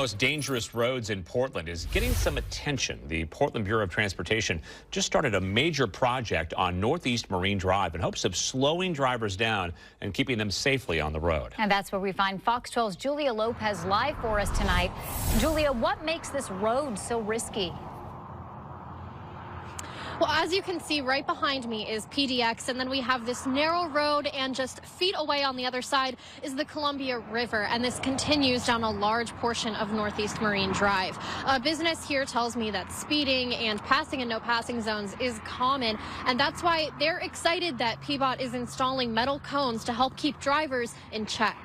most dangerous roads in Portland is getting some attention. The Portland Bureau of Transportation just started a major project on Northeast Marine Drive in hopes of slowing drivers down and keeping them safely on the road. And that's where we find Fox 12's Julia Lopez live for us tonight. Julia, what makes this road so risky? Well, as you can see, right behind me is PDX, and then we have this narrow road, and just feet away on the other side is the Columbia River, and this continues down a large portion of Northeast Marine Drive. Business here tells me that speeding and passing in no passing zones is common, and that's why they're excited that PBOT is installing metal cones to help keep drivers in check.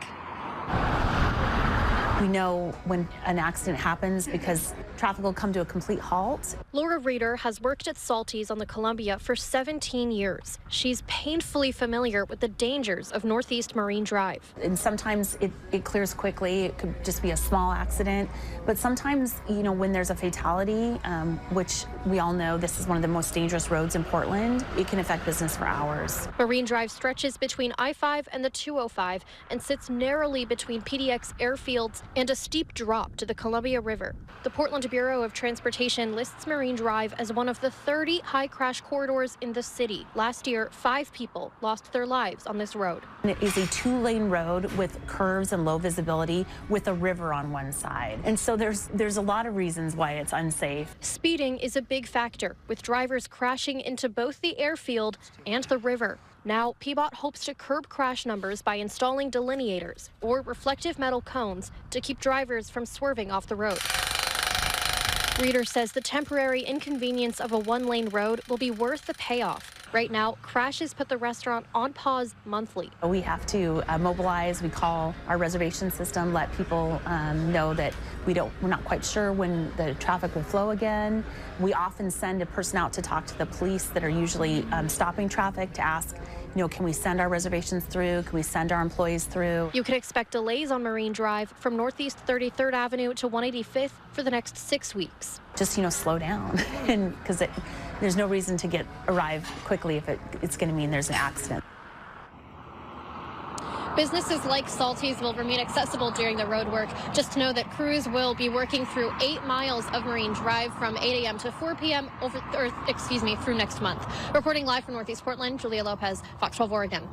We know when an accident happens because traffic will come to a complete halt. Laura Reeder has worked at Salty's on the Columbia for 17 years. She's painfully familiar with the dangers of Northeast Marine Drive. And sometimes it clears quickly. It could just be a small accident. But sometimes, you know, when there's a fatality, which we all know this is one of the most dangerous roads in Portland, it can affect business for hours. Marine Drive stretches between I-5 and the 205 and sits narrowly between PDX airfields and a steep drop to the Columbia River. The Portland Bureau of Transportation lists Marine Drive as one of the 30 high crash corridors in the city. Last year, 5 people lost their lives on this road. And it is a 2-lane road with curves and low visibility with a river on one side. And so there's a lot of reasons why it's unsafe. Speeding is a big factor, with drivers crashing into both the airfield and the river. Now, PBOT hopes to curb crash numbers by installing delineators or reflective metal cones to keep drivers from swerving off the road. Reeder says the temporary inconvenience of a 1-lane road will be worth the payoff. Right now, crashes put the restaurant on pause monthly. We have to mobilize. We call our reservation system, let people know that we're not quite sure when the traffic will flow again. We often send a person out to talk to the police that are usually stopping traffic to ask, you know, can we send our reservations through? Can we send our employees through? You can expect delays on Marine Drive from Northeast 33rd Avenue to 185th for the next 6 weeks. Just, you know, slow down, and because there's no reason to arrive quickly if it's going to mean there's an accident. Businesses like Salty's will remain accessible during the road work. Just know that crews will be working through 8 miles of Marine Drive from 8 a.m. to 4 p.m. through next month. Reporting live from Northeast Portland, Julia Lopez, Fox 12 Oregon.